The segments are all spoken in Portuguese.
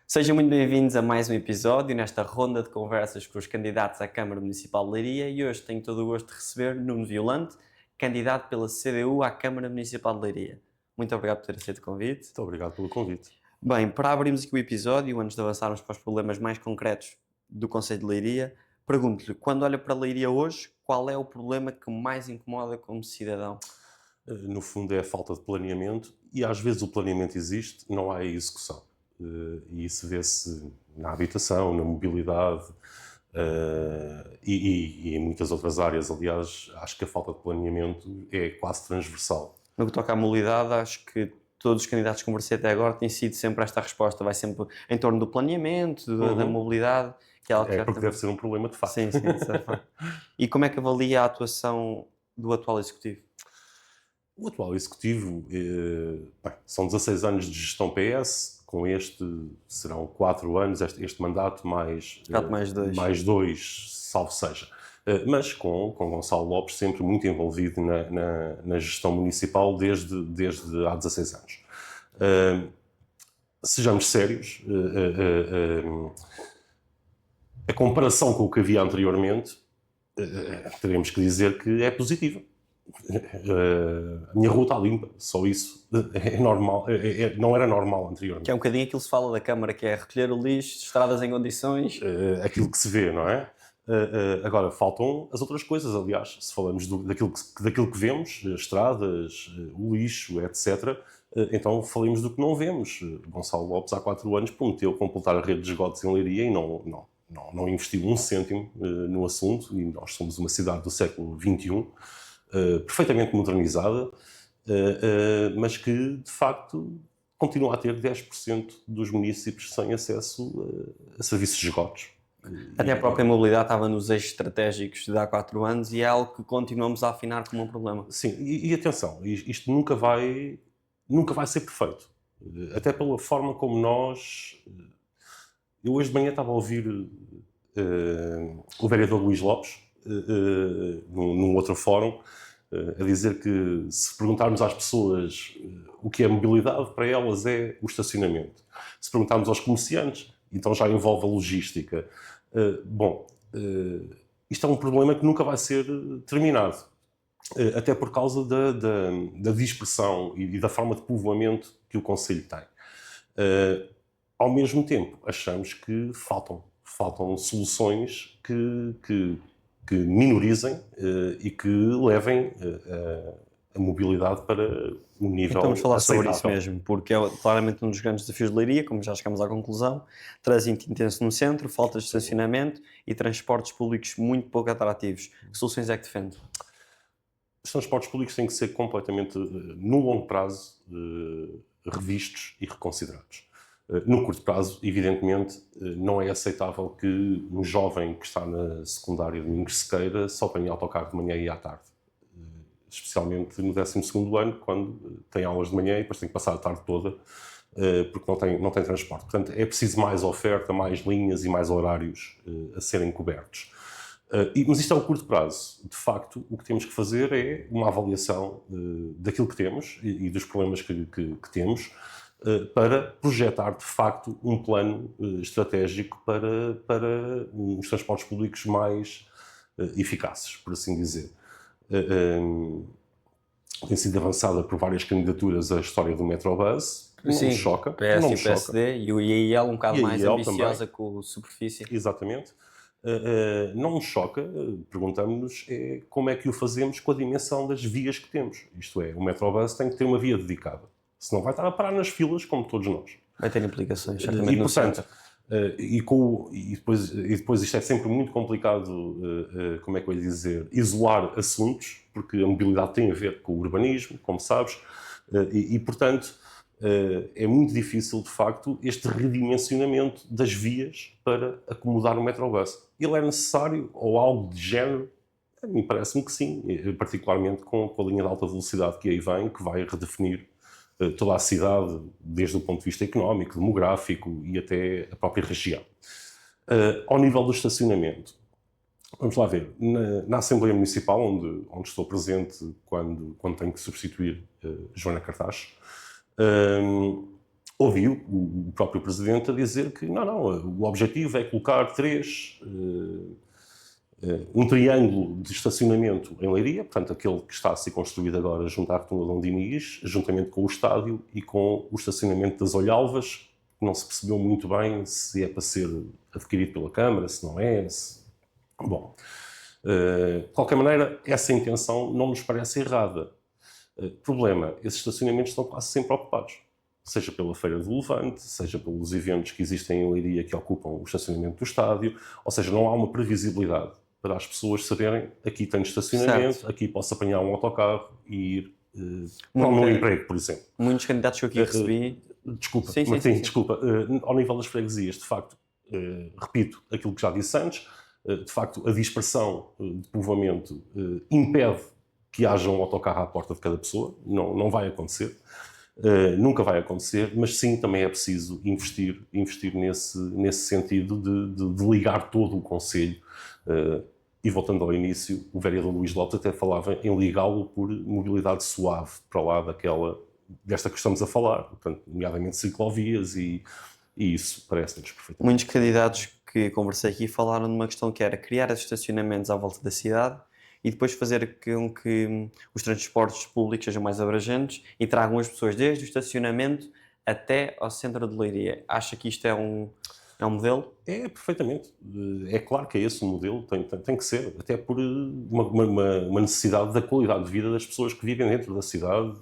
Sejam muito bem-vindos a mais um episódio nesta ronda de conversas com os candidatos à Câmara Municipal de Leiria e hoje tenho todo o gosto de receber Nuno Violante, candidato pela CDU à Câmara Municipal de Leiria. Muito obrigado por ter aceito o convite. Muito obrigado pelo convite. Bem, para abrirmos aqui o episódio, antes de avançarmos para os problemas mais concretos do Concelho de Leiria, pergunto-lhe, quando olha para Leiria hoje, qual é o problema que mais incomoda como cidadão? No fundo é a falta de planeamento e às vezes o planeamento existe, não há execução. E isso vê-se na habitação, na mobilidade e em muitas outras áreas. Aliás, acho que a falta de planeamento é quase transversal. No que toca à mobilidade, acho que todos os candidatos que conversei até agora têm sido sempre esta resposta. Vai sempre em torno do planeamento, da mobilidade. Que é algo que porque deve ser um problema de facto. Sim, isso é facto. E como é que avalia a atuação do atual Executivo? O atual Executivo, são 16 anos de gestão PS, com este serão 4 anos, este mandato mais 2, salvo seja. Mas com Gonçalo Lopes sempre muito envolvido na gestão municipal desde há 16 anos. Sejamos sérios, a comparação com o que havia anteriormente, teremos que dizer que é positiva. A minha rua está limpa, só isso é normal, não era normal anteriormente. Que é um bocadinho aquilo que se fala da Câmara, que é recolher o lixo, estradas em condições. Aquilo que se vê, não é? Agora, faltam as outras coisas, aliás, se falamos daquilo que vemos, estradas, o lixo, etc., então falemos do que não vemos. Gonçalo Lopes, há 4 anos, prometeu completar a rede de esgotos em Leiria e não investiu um cêntimo no assunto, e nós somos uma cidade do século XXI, perfeitamente modernizada, mas que, de facto, continua a ter 10% dos municípios sem acesso a serviços de esgotos. Até a própria mobilidade estava nos eixos estratégicos de há 4 anos e é algo que continuamos a afinar como um problema. Sim, e atenção, isto nunca vai ser perfeito. Até pela forma como nós... Eu hoje de manhã estava a ouvir o vereador Luís Lopes, num outro fórum, a dizer que se perguntarmos às pessoas o que é mobilidade, para elas é o estacionamento. Se perguntarmos aos comerciantes, então já envolve a logística. Isto é um problema que nunca vai ser terminado, até por causa da dispersão e da forma de povoamento que o concelho tem. Ao mesmo tempo, achamos que faltam soluções que minorizem e que levem a mobilidade para um nível Então vamos falar sobre aceitável. isso mesmo, porque é claramente um dos grandes desafios de Leiria, como já chegamos à conclusão. Trânsito intenso no centro, falta de estacionamento e transportes públicos muito pouco atrativos. Que soluções é que defende? Os transportes públicos têm que ser completamente, no longo prazo, revistos e reconsiderados. No curto prazo, evidentemente, não é aceitável que um jovem que está na secundária de Domingos Sequeira só tenha autocarro de manhã e à tarde. Especialmente no 12º ano, quando tem aulas de manhã e depois tem que passar a tarde toda, porque não tem transporte. Portanto, é preciso mais oferta, mais linhas e mais horários a serem cobertos. Mas isto é o curto prazo. De facto, o que temos que fazer é uma avaliação daquilo que temos e dos problemas que temos, para projetar, de facto, um plano estratégico para os transportes públicos mais eficazes, por assim dizer. Tem sido avançada por várias candidaturas a história do Metrobus. Sim, não choca. PS não e PSD e o IAL um bocado mais ambiciosa também. com a superfície. Exatamente. Não nos choca, perguntamos-nos como é que o fazemos com a dimensão das vias que temos. Isto é, o Metrobus tem que ter uma via dedicada. Senão vai estar a parar nas filas, como todos nós. Vai ter implicações, certamente, no centro. E depois isto é sempre muito complicado, como é que eu ia dizer, isolar assuntos, porque a mobilidade tem a ver com o urbanismo, como sabes, portanto, é muito difícil, de facto, este redimensionamento das vias para acomodar o Metrobus. Ele é necessário, ou algo de género? A mim parece-me que sim, particularmente com a linha de alta velocidade que aí vem, que vai redefinir toda a cidade, desde o ponto de vista económico, demográfico e até a própria região. Ao nível do estacionamento, Vamos lá ver. Na Assembleia Municipal, onde estou presente quando tenho que substituir Joana Cartaz, ouvi o próprio Presidente a dizer que não, o objetivo é colocar um triângulo de estacionamento em Leiria, portanto aquele que está a ser construído agora junto à Rotunda Dom Dinis, juntamente com o estádio e com o estacionamento das Olhalvas, que não se percebeu muito bem se é para ser adquirido pela Câmara, se não é. Bom, de qualquer maneira, essa intenção não nos parece errada. Problema, esses estacionamentos estão quase sempre ocupados. Seja pela Feira do Levante, seja pelos eventos que existem em Leiria que ocupam o estacionamento do estádio, ou seja, não há uma previsibilidade para as pessoas saberem aqui tenho estacionamento, Certo. aqui posso apanhar um autocarro e ir para o meu emprego, por exemplo. Muitos candidatos que eu aqui recebi... Desculpa, Sim, sim, Martim, sim. desculpa. Ao nível das freguesias, de facto, repito aquilo que já disse antes, de facto, a dispersão de povoamento impede que haja um autocarro à porta de cada pessoa. Não vai acontecer. Nunca vai acontecer, mas sim, também é preciso investir nesse sentido de ligar todo o concelho. E voltando ao início, o vereador Luís Lopes até falava em ligá-lo por mobilidade suave, para lá desta que estamos a falar, portanto, nomeadamente ciclovias e isso parece-nos perfeitamente. Muitos candidatos que conversei aqui falaram de uma questão que era criar esses estacionamentos à volta da cidade e depois fazer com que os transportes públicos sejam mais abrangentes e tragam as pessoas desde o estacionamento até ao centro de Leiria. Acha que isto é um modelo? É, perfeitamente. É claro que é esse o modelo, tem que ser, até por uma necessidade da qualidade de vida das pessoas que vivem dentro da cidade,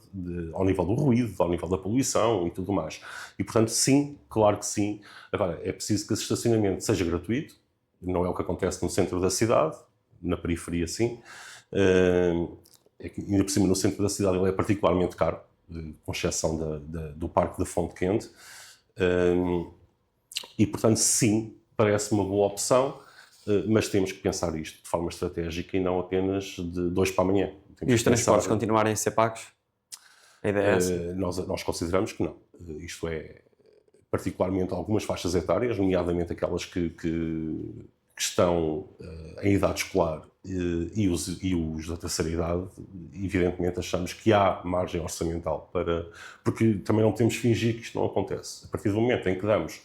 ao nível do ruído, ao nível da poluição e tudo mais. E, portanto, sim, claro que sim. Agora, é preciso que esse estacionamento seja gratuito, não é o que acontece no centro da cidade, na periferia sim. Ainda por cima, no centro da cidade ele é particularmente caro, com exceção do Parque da Fonte Quente. E, portanto, sim, parece uma boa opção, mas temos que pensar isto de forma estratégica e não apenas de 2 para amanhã. E os transportes continuarem a ser pagos? A ideia é essa? Nós consideramos que não. Isto é, particularmente algumas faixas etárias, nomeadamente aquelas que estão em idade escolar e os da terceira idade, evidentemente achamos que há margem orçamental para... Porque também não podemos fingir que isto não acontece. A partir do momento em que damos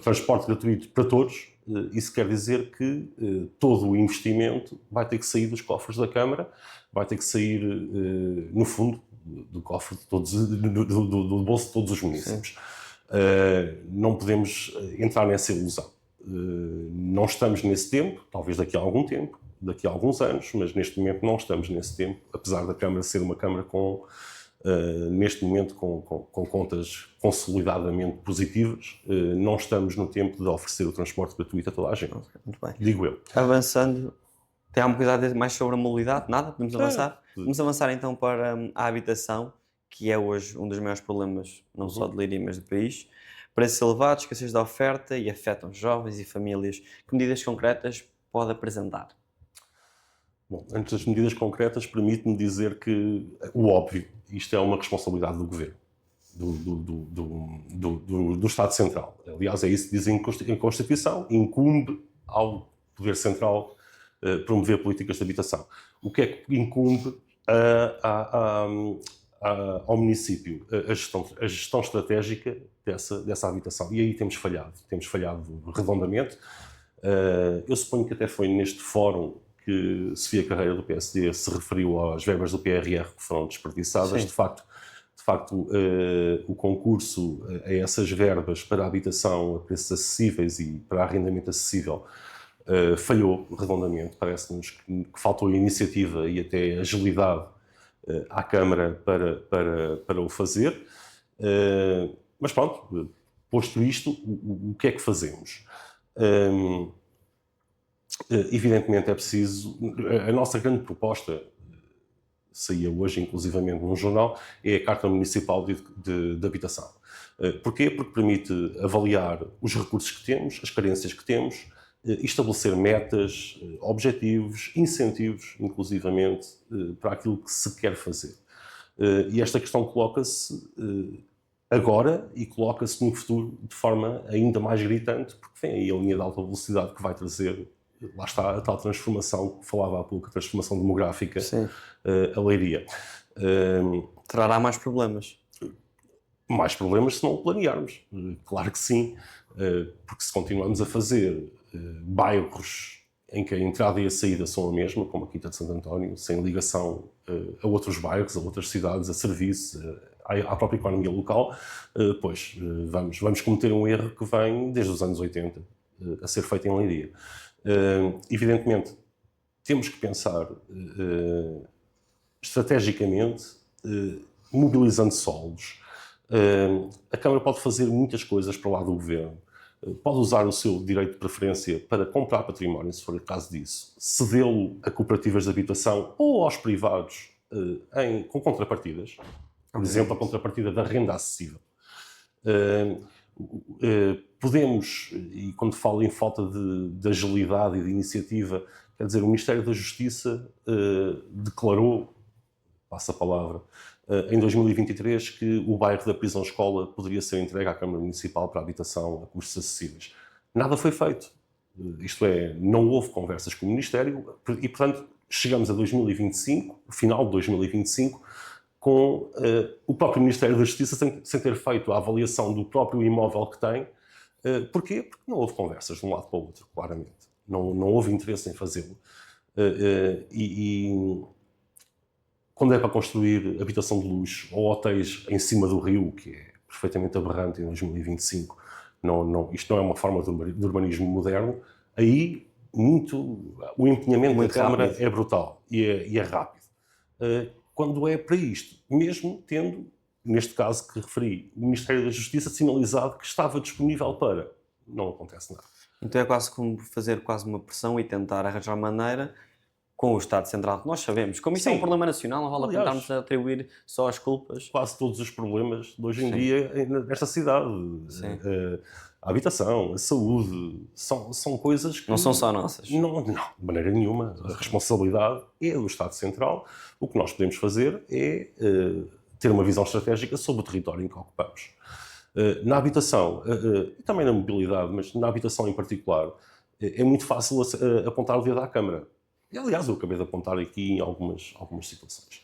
transporte gratuito para todos, isso quer dizer que todo o investimento vai ter que sair dos cofres da Câmara, vai ter que sair, no fundo, do cofre de todos, do bolso de todos os municípios. Não podemos entrar nessa ilusão. Não estamos nesse tempo, talvez daqui a algum tempo, daqui a alguns anos, mas neste momento não estamos nesse tempo, apesar da Câmara ser uma Câmara neste momento com contas consolidadamente positivas, não estamos no tempo de oferecer o transporte gratuito a toda a gente. Muito bem. Digo eu. Avançando, tem alguma coisa a dizer mais sobre a mobilidade? Nada? Podemos avançar? Vamos avançar então para a habitação, que é hoje um dos maiores problemas, não só de Leiria, mas do país. Preços elevados, escassez da oferta e afetam jovens e famílias. Que medidas concretas pode apresentar? Bom, antes das medidas concretas, permite-me dizer que o óbvio, isto é uma responsabilidade do Governo, do Estado Central. Aliás, é isso que diz em Constituição, incumbe ao Poder Central promover políticas de habitação. O que é que incumbe ao município? A gestão estratégica dessa habitação. E aí temos falhado redondamente. Eu suponho que até foi neste fórum que Sofia Carreira, do PSD, se referiu às verbas do PRR que foram desperdiçadas. Sim. De facto, o concurso a essas verbas para a habitação a preços acessíveis e para arrendamento acessível falhou redondamente. Parece-nos que faltou iniciativa e até agilidade à Câmara para o fazer. Mas pronto, posto isto, o que é que fazemos? Evidentemente é preciso... A nossa grande proposta, saía hoje inclusivamente num jornal, é a Carta Municipal de Habitação. Porquê? Porque permite avaliar os recursos que temos, as carências que temos, estabelecer metas, objetivos, incentivos, inclusivamente, para aquilo que se quer fazer. E esta questão coloca-se agora e coloca-se no futuro de forma ainda mais gritante, porque vem aí a linha de alta velocidade que vai trazer lá está a tal transformação que falava há pouco, a transformação demográfica, Sim. a Leiria. Trará mais problemas. Mais problemas se não o planearmos. Claro que sim, porque se continuamos a fazer bairros em que a entrada e a saída são a mesma, como a Quinta de Santo António, sem ligação a outros bairros, a outras cidades, a serviços, à própria economia local, pois vamos cometer um erro que vem desde os anos 80 a ser feito em Leiria. Evidentemente, temos que pensar estrategicamente, mobilizando solos. A Câmara pode fazer muitas coisas para o lado do Governo. Pode usar o seu direito de preferência para comprar património, se for o caso disso, cedê-lo a cooperativas de habitação ou aos privados com contrapartidas. Por exemplo, a contrapartida da renda acessível. Podemos, e quando falo em falta de agilidade e de iniciativa, quer dizer, o Ministério da Justiça declarou, passa a palavra, em 2023 que o bairro da Prisão-Escola poderia ser entregue à Câmara Municipal para a habitação a custos acessíveis. Nada foi feito. Isto é, não houve conversas com o Ministério e, portanto, chegamos a 2025, o final de 2025, com o próprio Ministério da Justiça sem ter feito a avaliação do próprio imóvel que tem. Porquê? Porque não houve conversas de um lado para o outro, claramente. Não houve interesse em fazê-lo. Quando é para construir habitação de luxo ou hotéis em cima do rio, que é perfeitamente aberrante em 2025, isto não é uma forma de urbanismo moderno, aí o empenhamento da Câmara é brutal e é rápido. Quando é para isto, mesmo tendo, neste caso que referi, o Ministério da Justiça sinalizado que estava disponível para, não acontece nada. Então é quase como fazer quase uma pressão e tentar arranjar maneira com o Estado Central, que nós sabemos. Como isto é um problema nacional, não vale a pena tentarmos atribuir só as culpas. Quase todos os problemas de hoje em dia nesta cidade. A habitação, a saúde, são coisas que... Não são só nossas. Não, de maneira nenhuma. A responsabilidade é do Estado Central. O que nós podemos fazer é ter uma visão estratégica sobre o território em que ocupamos. Na habitação, e também na mobilidade, mas na habitação em particular, é muito fácil apontar o dedo à Câmara. E, aliás, eu acabei de apontar aqui em algumas situações.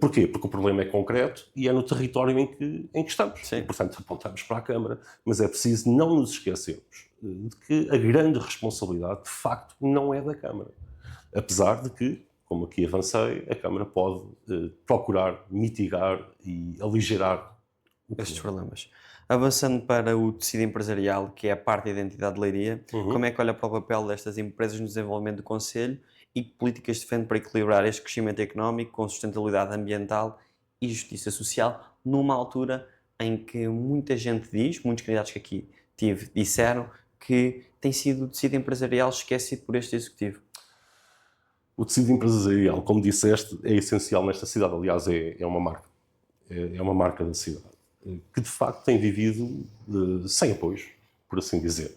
Porquê? Porque o problema é concreto e é no território em que estamos. Sim. E, portanto, apontamos para a Câmara. Mas é preciso não nos esquecermos de que a grande responsabilidade, de facto, não é da Câmara. Apesar de que, como aqui avancei, a Câmara pode procurar mitigar e aligerar estes problemas. Avançando para o tecido empresarial, que é a parte da identidade de Leiria, como é que olha para o papel destas empresas no desenvolvimento do Concelho e que políticas defende para equilibrar este crescimento económico com sustentabilidade ambiental e justiça social, numa altura em que muita gente diz, muitos candidatos que aqui disseram que tem sido o tecido empresarial esquecido por este Executivo? O tecido empresarial, como disseste, é essencial nesta cidade. Aliás, é uma marca. É uma marca da cidade, que de facto tem vivido sem apoios, por assim dizer.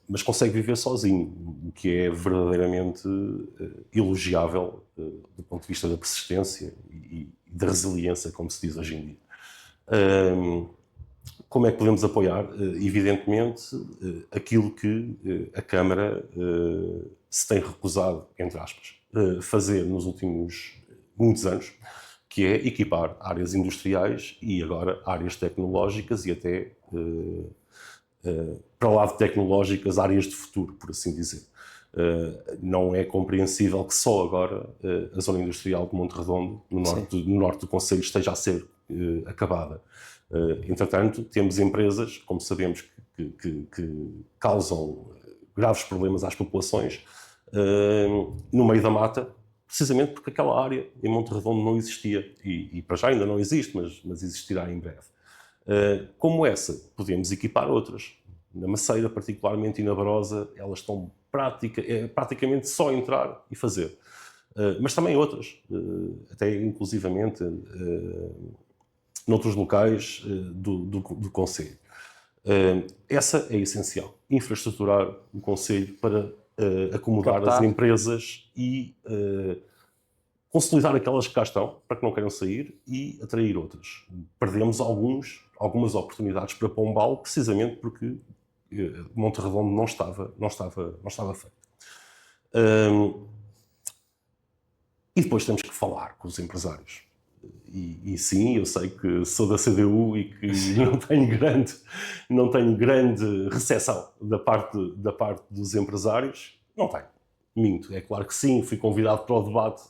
Mas consegue viver sozinho, o que é verdadeiramente elogiável do ponto de vista da persistência e da resiliência, como se diz hoje em dia. Como é que podemos apoiar? Evidentemente, aquilo que a Câmara se tem recusado, entre aspas, fazer nos últimos muitos anos, que é equipar áreas industriais e agora áreas tecnológicas e até, para lá de tecnológicas, áreas de futuro, por assim dizer. Não é compreensível que só agora a zona industrial de Monte Redondo, no norte do concelho, esteja a ser acabada. Entretanto, temos empresas, como sabemos, que causam graves problemas às populações no meio da mata, precisamente porque aquela área em Monte Redondo não existia. E para já ainda não existe, mas existirá em breve. Como essa, podemos equipar outras. Na Maceira, particularmente, e na Barosa, elas estão praticamente só entrar e fazer. Mas também outras, até inclusivamente noutros locais do concelho. Essa é essencial. Infraestruturar o concelho para acomodar as empresas e consolidar aquelas que cá estão, para que não queiram sair, e atrair outras. Perdemos algumas oportunidades para Pombal, precisamente porque Monte Redondo não estava feito. E depois temos que falar com os empresários. E sim, eu sei que sou da CDU e que não tenho grande recepção da parte dos empresários. Não tenho. Minto. É claro que sim, fui convidado para o debate,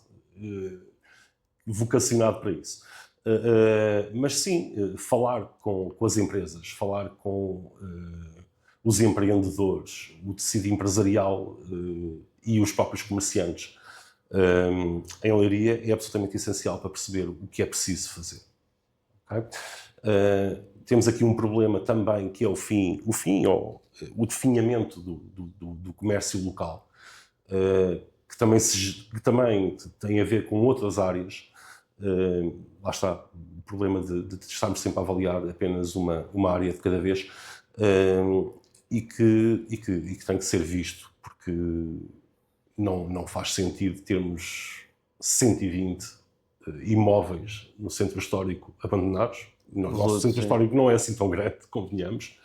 vocacionado para isso. Mas sim, falar com as empresas, falar com os empreendedores, o tecido empresarial e os próprios comerciantes em Leiria é absolutamente essencial para perceber o que é preciso fazer. Okay? Temos aqui um problema também que é o definhamento do comércio local, que também tem a ver com outras áreas. Lá está o problema de estarmos sempre a avaliar apenas uma área de cada vez, e que tem que ser visto, porque não faz sentido termos 120 imóveis no centro histórico abandonados. O nosso centro histórico não é assim tão grande, convenhamos.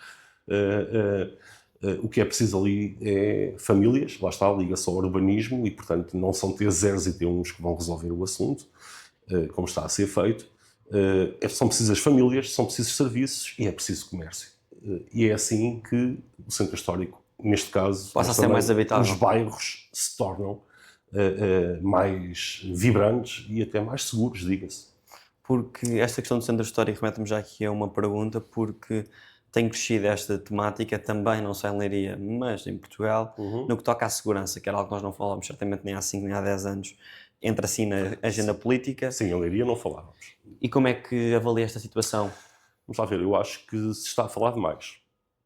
O que é preciso ali é famílias, lá está, liga-se ao urbanismo e, portanto, não são T0s e T1s que vão resolver o assunto, como está a ser feito. São precisas famílias, são precisos serviços e é preciso comércio. E é assim que o centro histórico, neste caso, passa a ser mais habitável. Os bairros se tornam mais vibrantes e até mais seguros, diga-se. Porque esta questão do centro histórico remete-me já aqui a uma pergunta, porque tem crescido esta temática também, não só em Leiria, mas em Portugal, no que toca à segurança, que era algo que nós não falávamos certamente nem há 5 nem há 10 anos, entra assim na agenda política. Sim, em Leiria não falávamos. E como é que avalia esta situação? Vamos lá ver, eu acho que se está a falar demais,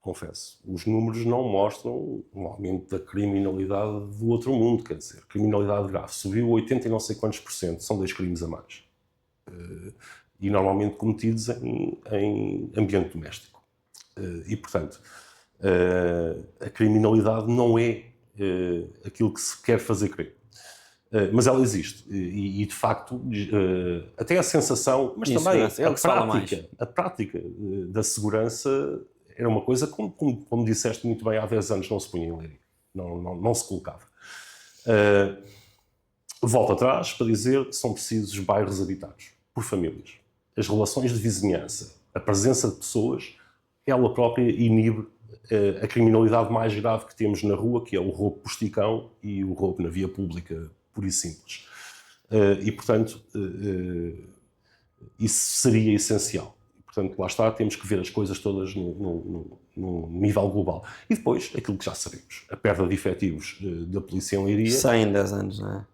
confesso. Os números não mostram um aumento da criminalidade do outro mundo, quer dizer, criminalidade grave. Subiu 80 e não sei quantos %, são 2 crimes a mais. E normalmente cometidos em ambiente doméstico. E, portanto, a criminalidade não é aquilo que se quer fazer crer. Mas ela existe e de facto, até a sensação, mas também a prática da segurança era uma coisa, como disseste muito bem, há 10 anos não se punha em Leiria, não se colocava. Volto atrás para dizer que são precisos bairros habitados por famílias. As relações de vizinhança, a presença de pessoas, ela própria inibe a criminalidade mais grave que temos na rua, que é o roubo por esticão e o roubo na via pública, pura e simples. E, portanto, isso seria essencial. E, portanto, lá está, temos que ver as coisas todas no nível global. E depois, aquilo que já sabemos, a perda de efetivos da polícia em Leiria... 100 em 10 anos, não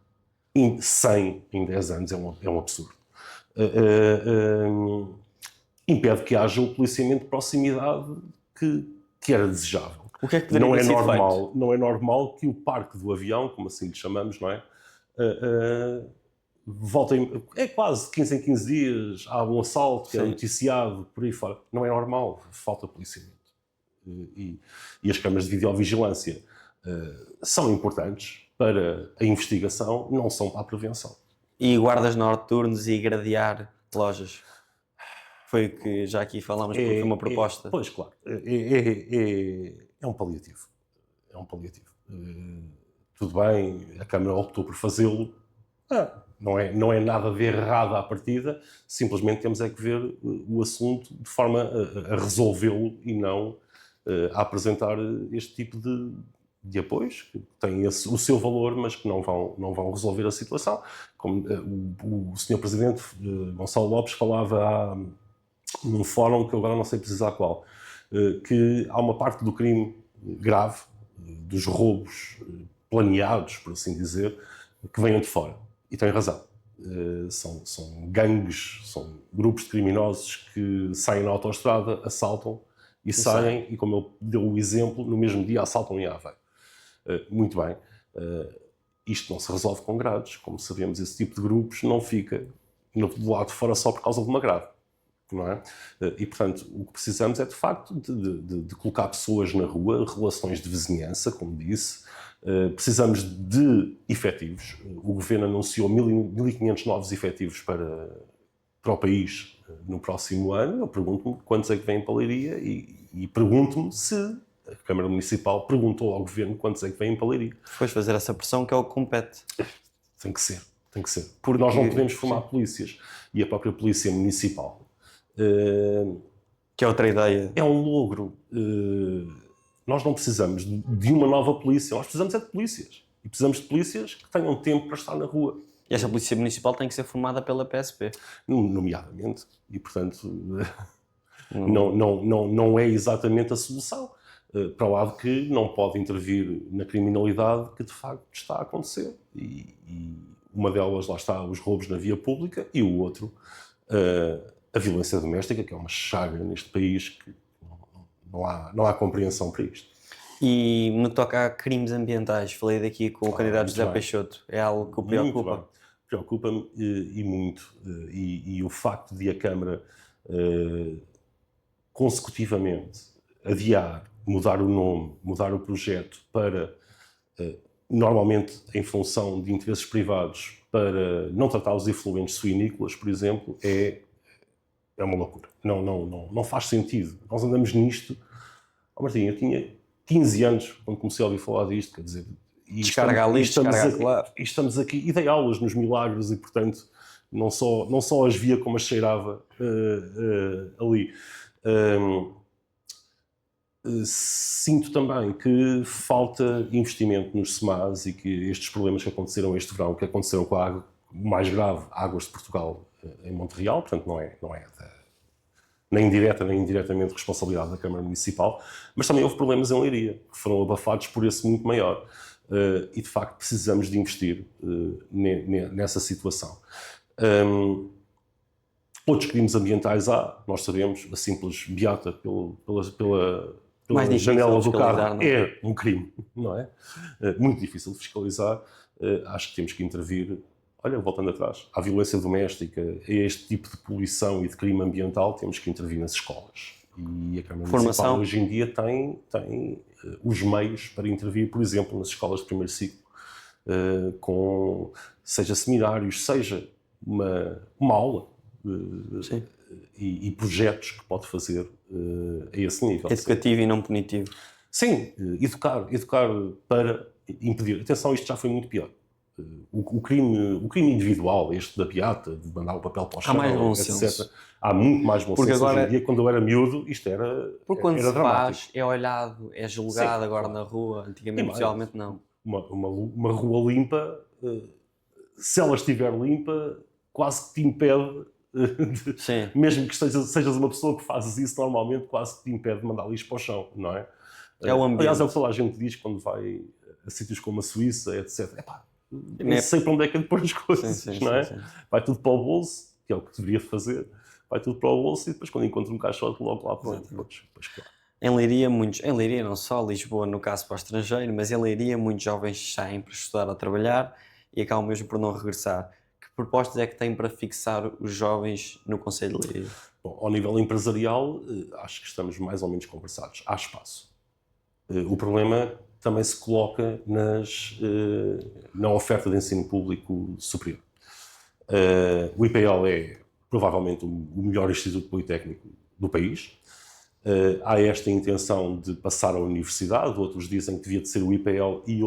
é? 100 em 10 anos é um absurdo. Impede que haja o policiamento de proximidade que era desejável. O que é que poderia ter sido feito? Não é normal que o parque do avião, como assim lhe chamamos, não é? Voltem, é quase 15 em 15 dias, há um assalto que é noticiado por aí fora. Não é normal, falta policiamento. E as câmaras de videovigilância são importantes para a investigação, não são para a prevenção. E guardas noturnos e gradear lojas? Foi o que já aqui falámos, porque foi uma proposta. Pois, claro. É um paliativo. É um paliativo. Tudo bem, a Câmara optou por fazê-lo. Não é nada de errado à partida, simplesmente temos é que ver o assunto de forma a resolvê-lo e não a apresentar este tipo de apoios, que têm o seu valor, mas que não vão resolver a situação. Como o Sr. Presidente Gonçalo Lopes falava num fórum, que eu agora não sei precisar qual, que há uma parte do crime grave, dos roubos planeados, por assim dizer, que venham de fora. E tem razão. São gangues, são grupos de criminosos que saem na autoestrada, assaltam e saem, e como ele deu o exemplo, no mesmo dia assaltam em Aveiro. Muito bem. Isto não se resolve com grades. Como sabemos, esse tipo de grupos não fica do lado de fora só por causa de uma grade. Não é? E, portanto, o que precisamos é, de facto, de colocar pessoas na rua, relações de vizinhança, como disse. Precisamos de efetivos. O Governo anunciou 1.500 novos efetivos para o país no próximo ano. Eu pergunto-me quantos é que vêm para a Leiria e pergunto-me se a Câmara Municipal perguntou ao Governo quantos é que vêm para Leiria. Depois fazer essa pressão que é o que compete. Tem que ser, tem que ser. Porque nós não podemos formar polícias. E a própria Polícia Municipal que é outra ideia. é um logro. Nós não precisamos de uma nova polícia, nós precisamos é de polícias. E precisamos de polícias que tenham tempo para estar na rua. E esta Polícia Municipal tem que ser formada pela PSP. Nomeadamente. E, portanto, não é exatamente a solução. Para o lado que não pode intervir na criminalidade que de facto está a acontecer. E uma delas, lá está, os roubos na via pública, e o outro, a violência doméstica, que é uma chaga neste país que não há compreensão para isto. E no que toca a crimes ambientais, falei daqui com o candidato José Peixoto, é algo que o preocupa? Preocupa-me e muito. E o facto de a Câmara consecutivamente adiar, mudar o nome, mudar o projeto para, normalmente em função de interesses privados, para não tratar os efluentes suinícolas, por exemplo, é uma loucura. Não faz sentido. Nós andamos nisto. Martim, eu tinha 15 anos quando comecei a ouvir falar disto, quer dizer... Descarga ali, descarga claro. E estamos aqui, e dei aulas nos Milagres e, portanto, não só as via como as cheirava ali. Sinto também que falta investimento nos SEMAS e que estes problemas que aconteceram este verão, que aconteceram com a água, o mais grave, Águas de Portugal, em Montreal, portanto não é nem direta nem indiretamente responsabilidade da Câmara Municipal, mas também houve problemas em Leiria, que foram abafados por esse muito maior. E de facto precisamos de investir nessa situação. Outros crimes ambientais há, nós sabemos, a simples beata pela janela do carro é um crime, não é? Muito difícil de fiscalizar. Acho que temos que intervir. Olha, voltando atrás, à violência doméstica, a este tipo de poluição e de crime ambiental, temos que intervir nas escolas. E a Câmara Municipal hoje em dia tem os meios para intervir, por exemplo, nas escolas de primeiro ciclo, com seja seminários, seja uma aula e projetos que pode fazer a esse nível. Educativo e não punitivo. Sim, educar para impedir. Atenção, isto já foi muito pior. O crime individual, este da beata, de mandar o papel para o chão, mais bom etc. senso. Há muito mais bom senso. Agora, hoje em dia, quando eu era miúdo, isto era porque quando se dramático. faz, é olhado, é julgado agora na rua. Antigamente, possivelmente, não. Uma rua limpa, se ela estiver limpa, quase que te impede, mesmo que sejas uma pessoa que fazes isso normalmente, quase que te impede de mandar lixo para o chão, não é? É o ambiente. Aliás, é o que toda a gente diz quando vai a sítios como a Suíça, etc. Nem sei para onde é que é de pôr as coisas, não é? Sim. Vai tudo para o bolso, que é o que deveria fazer, vai tudo para o bolso e depois quando encontra um caixote logo lá para depois, claro. Em Leiria não só, Lisboa no caso para o estrangeiro, mas em Leiria muitos jovens saem para estudar ou trabalhar e acabam mesmo por não regressar. Que propostas é que tem para fixar os jovens no Concelho de Leiria? Bom, ao nível empresarial, acho que estamos mais ou menos conversados. Há espaço. O problema também se coloca na oferta de ensino público superior. O IPL é provavelmente o melhor instituto politécnico do país. Há esta intenção de passar à universidade, outros dizem que devia de ser o IPL e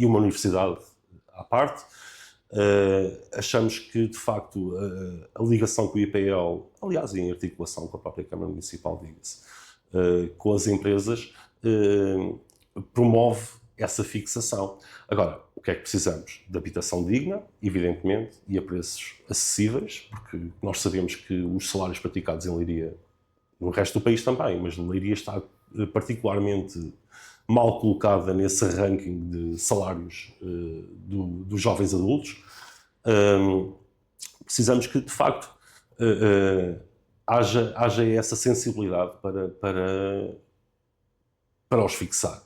uma universidade à parte. Achamos que, de facto, a ligação com o IPL, aliás, em articulação com a própria Câmara Municipal, diga-se, com as empresas, promove essa fixação. Agora, o que é que precisamos? De habitação digna, evidentemente, e a preços acessíveis, porque nós sabemos que os salários praticados em Leiria, no resto do país também, mas Leiria está particularmente mal colocada nesse ranking de salários dos jovens adultos. Precisamos que, de facto, haja essa sensibilidade para os fixar.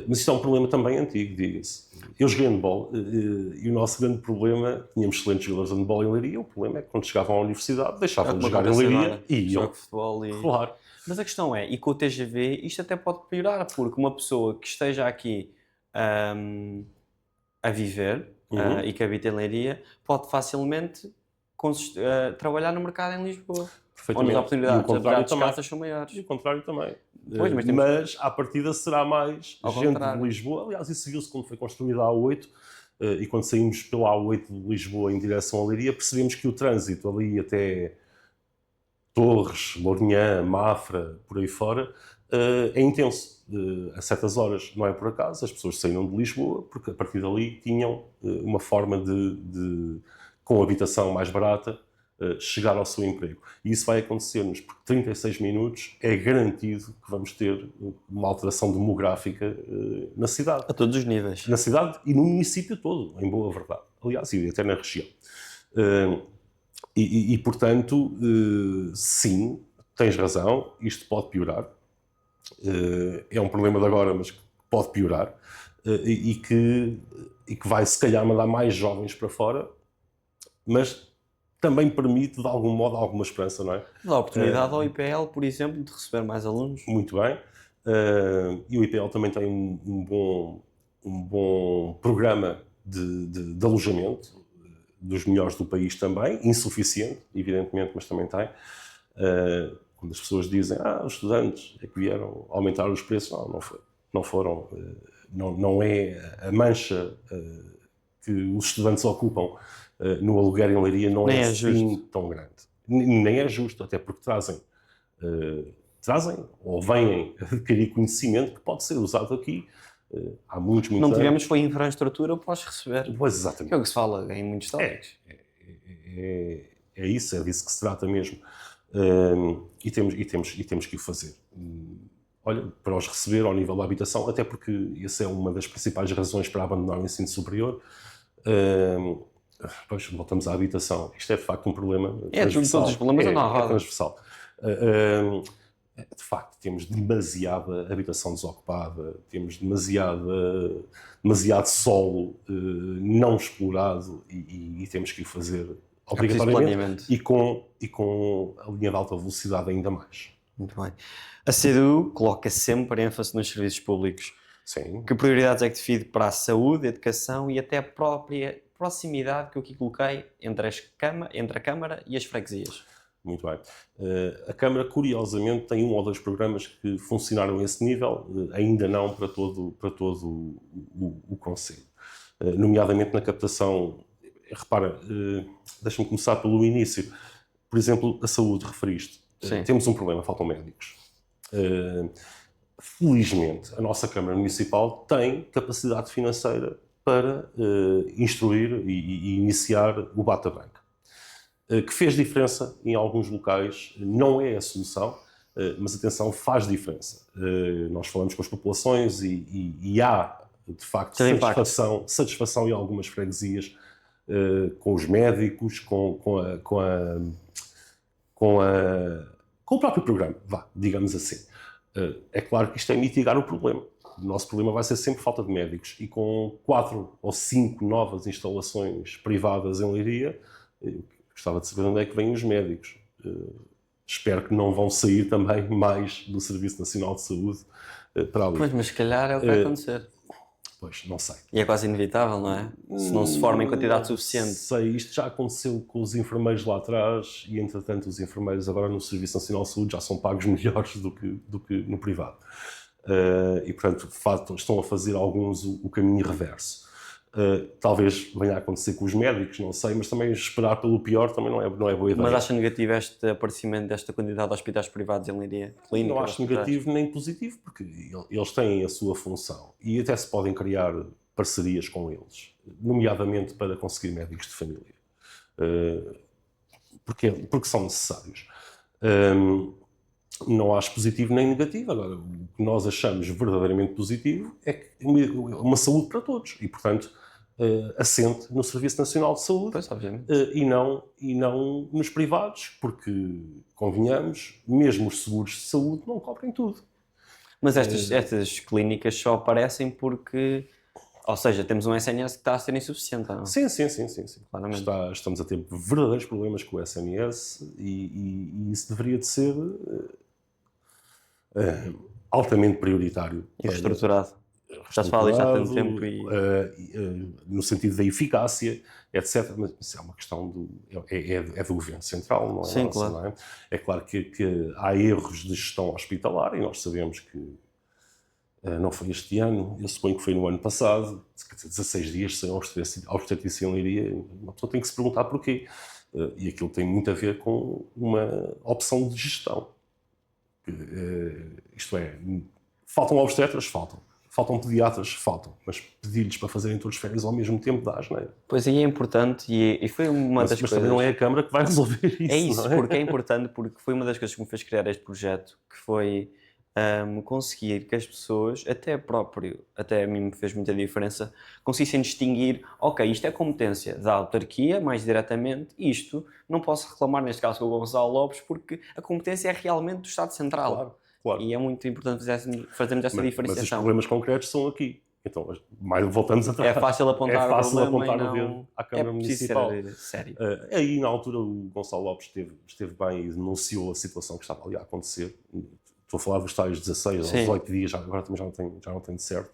Mas isto é um problema também antigo, diga-se. Eu joguei handball e o nosso grande problema, tínhamos excelentes jogadores de handball em Leiria, o problema é que quando chegavam à universidade deixavam de jogar em Leiria e iam. Futebol e... Claro. Mas a questão é, e com o TGV isto até pode piorar, porque uma pessoa que esteja aqui a viver e que habita em Leiria pode facilmente trabalhar no mercado em Lisboa. Onde as oportunidades de casas são maiores. E o contrário também. Pois, mas mas à partida será mais Ao gente contrário. de Lisboa. Aliás, isso viu-se quando foi construída a A8, e quando saímos pela A8 de Lisboa em direção a Leiria, percebemos que o trânsito ali até Torres, Lourinhã, Mafra, por aí fora, é intenso. A certas horas, não é por acaso, as pessoas saíram de Lisboa porque a partir dali tinham uma forma com habitação mais barata, chegar ao seu emprego. E isso vai acontecer-nos porque 36 minutos é garantido que vamos ter uma alteração demográfica na cidade. A todos os níveis. Na cidade e no município todo, em boa verdade. Aliás, e até na região. Portanto, sim, tens razão, isto pode piorar. É um problema de agora, mas pode piorar. E que vai, se calhar, mandar mais jovens para fora, mas também permite, de algum modo, alguma esperança, não é? Dá oportunidade ao IPL, por exemplo, de receber mais alunos. Muito bem. E o IPL também tem um bom programa de alojamento, dos melhores do país também, insuficiente, evidentemente, mas também tem. Quando as pessoas dizem, os estudantes é que vieram aumentar os preços, não foi. Não foram. Não é a mancha que os estudantes ocupam no aluguer em Leiria, não é assim tão grande. Nem é justo, até porque trazem ou vêm adquirir conhecimento que pode ser usado aqui há muitos Não tivemos foi infraestrutura para os receber. Pois, exatamente. Que é o que se fala em muitos tópicos. É disso que se trata mesmo. E temos que o fazer. Olha, para os receber ao nível da habitação, até porque essa é uma das principais razões para abandonar o ensino superior. Pois, voltamos à habitação. Isto é de facto um problema transversal. Todos os problemas andam à roda. É transversal. De facto, temos demasiada habitação desocupada, temos demasiado solo não explorado e temos que o fazer obrigatoriamente e com a linha de alta velocidade ainda mais. Muito bem. A CDU coloca sempre ênfase nos serviços públicos. Sim. Que prioridades é que define para a saúde, a educação e até a própria proximidade que eu aqui coloquei entre a Câmara e as freguesias? Muito bem. A Câmara, curiosamente, tem 1 ou 2 programas que funcionaram a esse nível, ainda não para todo o concelho. Nomeadamente na captação. Repara, deixa-me começar pelo início. Por exemplo, a saúde, referiste. Temos um problema, faltam médicos. Felizmente, a nossa Câmara Municipal tem capacidade financeira para instruir e iniciar o Bata-Banca. Que fez diferença em alguns locais, não é a solução, mas atenção, faz diferença. Nós falamos com as populações e há, de facto, satisfação em algumas freguesias com os médicos, com o próprio programa, digamos assim. É claro que isto é mitigar o problema. O nosso problema vai ser sempre falta de médicos e com 4 ou 5 novas instalações privadas em Leiria, gostava de saber onde é que vêm os médicos. Espero que não vão sair também mais do Serviço Nacional de Saúde para ali. Pois, mas se calhar é o que vai acontecer. Pois, não sei. E é quase inevitável, não é? Se não se forma em quantidade suficiente. Sei, isto já aconteceu com os enfermeiros lá atrás e, entretanto, os enfermeiros agora no Serviço Nacional de Saúde já são pagos melhores do que no privado. E, portanto, de facto, estão a fazer alguns o caminho reverso. Talvez venha a acontecer com os médicos, não sei, mas também esperar pelo pior também não é boa ideia. Mas acha negativo este aparecimento desta quantidade de hospitais privados em Leiria? Não acho negativo nem positivo, porque eles têm a sua função e até se podem criar parcerias com eles, nomeadamente para conseguir médicos de família. Porque são necessários. Não acho positivo nem negativo. Agora, o que nós achamos verdadeiramente positivo é que uma saúde para todos e, portanto, assente no Serviço Nacional de Saúde. Pois, obviamente. E não nos privados, porque, convenhamos, mesmo os seguros de saúde não cobrem tudo. Mas estas clínicas só aparecem porque... Ou seja, temos um SNS que está a ser insuficiente, não? Sim. Claramente. Estamos a ter verdadeiros problemas com o SNS e isso deveria de ser altamente prioritário. E reestruturado. Já se fala disto há tanto tempo e... no sentido da eficácia, etc. Mas isso é uma questão do governo central, não é? Sim, nossa, claro. não é? É claro que há erros de gestão hospitalar e nós sabemos que não foi este ano, eu suponho que foi no ano passado, 16 dias sem obstetrícia em Leiria, uma pessoa tem que se perguntar porquê. E aquilo tem muito a ver com uma opção de gestão. Isto é, faltam obstetras? Faltam pediatras? Faltam. Mas pedir-lhes para fazerem todos férias ao mesmo tempo dá asneira. Pois aí é importante e foi uma das coisas... também não é a Câmara que vai resolver isso. É isso, não é? porque é importante, porque foi uma das coisas que me fez criar este projeto, que foi conseguir que as pessoas, até a mim me fez muita diferença, conseguissem distinguir, ok, isto é competência da autarquia, mais diretamente, isto não posso reclamar, neste caso com o Gonçalo Lopes, porque a competência é realmente do Estado Central. Claro. E é muito importante fazermos essa diferenciação. Mas os problemas concretos são aqui. Então, voltamos atrás. É fácil apontar, o dedo à Câmara Municipal. Ser sério. Aí, na altura, o Gonçalo Lopes esteve bem e denunciou a situação que estava ali a acontecer. Estou a falar dos tais 16 ou 18 dias, agora também já não tenho de certo.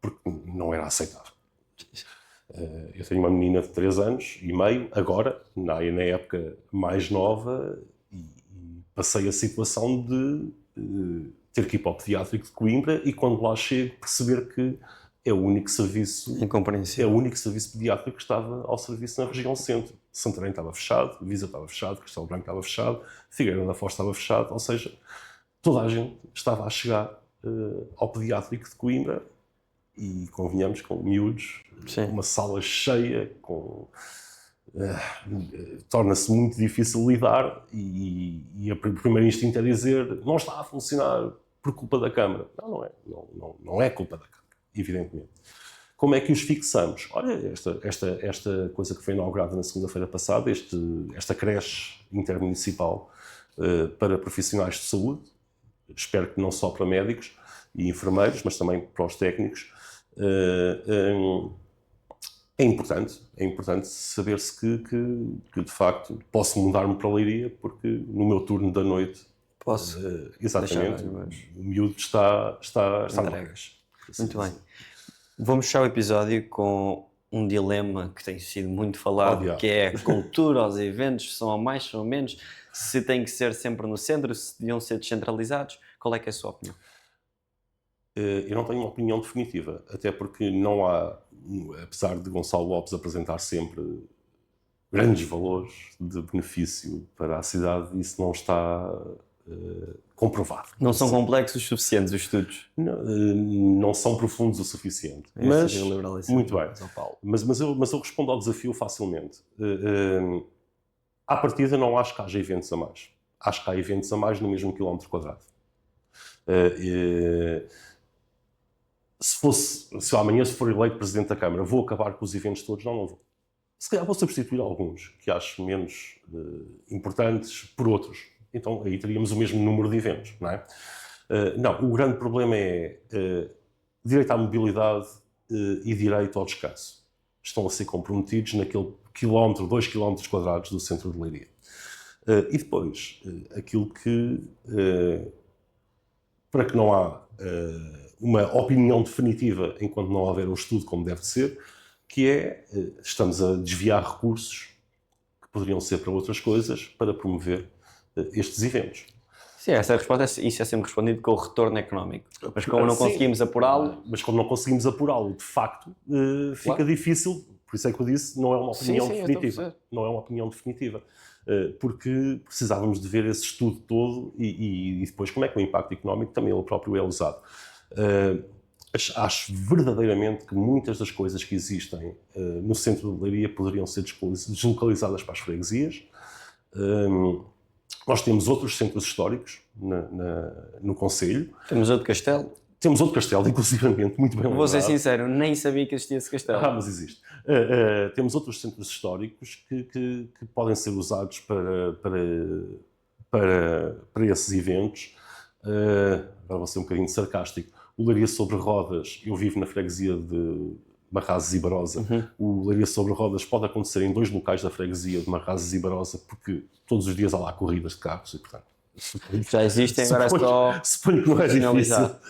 Porque não era aceitável. Eu tenho uma menina de 3 anos e meio, agora, na época mais nova, e passei a situação de ter que ir para o pediátrico de Coimbra e quando lá chego perceber que é o único serviço pediátrico que estava ao serviço na região centro. Santarém estava fechado, Visa estava fechado, Castelo Branco estava fechado, Figueira da Foz estava fechado, ou seja, toda a gente estava a chegar ao pediátrico de Coimbra e convenhamos com miúdos, uma sala cheia, torna-se muito difícil lidar e o primeiro instinto é dizer não está a funcionar por culpa da Câmara. Não é culpa da Câmara, evidentemente. Como é que os fixamos? Olha, esta coisa que foi inaugurada na segunda-feira passada, esta creche intermunicipal para profissionais de saúde, espero que não só para médicos e enfermeiros, mas também para os técnicos, é importante saber-se que de facto posso mudar-me para a Leiria porque no meu turno da noite posso exatamente, o miúdo está entregas. Muito bem. Vamos fechar o episódio com um dilema que tem sido muito falado, que é a cultura, os eventos, são a mais, são a menos, se tem que ser sempre no centro, se deviam ser descentralizados. Qual é que é a sua opinião? Eu não tenho uma opinião definitiva, até porque não há, apesar de Gonçalo Lopes apresentar sempre grandes valores de benefício para a cidade, isso não está comprovado. Não são complexos o suficientes os estudos? Não são profundos o suficiente. Mas, muito bem. Mas eu respondo ao desafio facilmente. À partida não acho que haja eventos a mais. Acho que há eventos a mais no mesmo quilómetro quadrado. Se amanhã for eleito Presidente da Câmara, vou acabar com os eventos todos? Não vou. Se calhar vou substituir alguns, que acho menos importantes, por outros. Então aí teríamos o mesmo número de eventos, não é? Não, o grande problema é direito à mobilidade e direito ao descanso. Estão a ser comprometidos naquele quilómetro, 2 quilómetros quadrados do centro de Leiria. E depois, aquilo que, para que não há uma opinião definitiva enquanto não houver um estudo como deve ser, que é, estamos a desviar recursos que poderiam ser para outras coisas para promover estes eventos. Sim, essa resposta, isso é sempre respondido com o retorno económico. Mas como não conseguimos apurá-lo... Mas como não conseguimos apurá-lo, de facto, fica difícil. Por isso é que eu disse, não é uma opinião definitiva. Não é uma opinião definitiva. Porque precisávamos de ver esse estudo todo e depois como é que o impacto económico também ele próprio é usado. Acho verdadeiramente que muitas das coisas que existem no centro de Leiria poderiam ser deslocalizadas para as freguesias. Nós temos outros centros históricos no concelho. Temos outro castelo. Temos outro castelo, inclusivamente, muito bem lembrado. Vou ser sincero, nem sabia que existia esse castelo. Mas existe. Temos outros centros históricos que podem ser usados para esses eventos. Agora vou ser um bocadinho sarcástico. O Leiria sobre Rodas, eu vivo na freguesia de Marrazes e Barosa. O Leiria sobre Rodas pode acontecer em 2 locais da freguesia de Marrazes e Barosa, porque todos os dias há lá corridas de carros e, portanto, Já existem, agora é só Suponho que não é difícil. finalizar.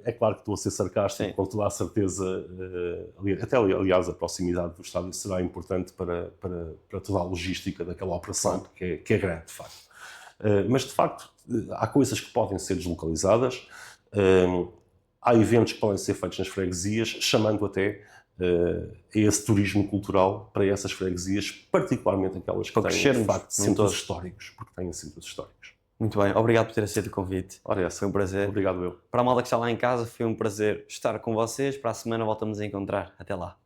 É claro que estou a ser sarcástico, Sim. com toda a certeza. Até, aliás, a proximidade do estádio será importante para toda a logística daquela operação, que é grande, de facto. Mas, de facto, há coisas que podem ser deslocalizadas. Há eventos que podem ser feitos nas freguesias, chamando até esse turismo cultural para essas freguesias, particularmente aquelas que Para têm, de crescermos, facto, num centros todo. históricos, porque têm centros históricos. Muito bem, obrigado por ter aceito o convite. Ora, Foi um prazer. Obrigado eu. Para a malta que está lá em casa, foi um prazer estar com vocês. Para a semana voltamos a encontrar. Até lá.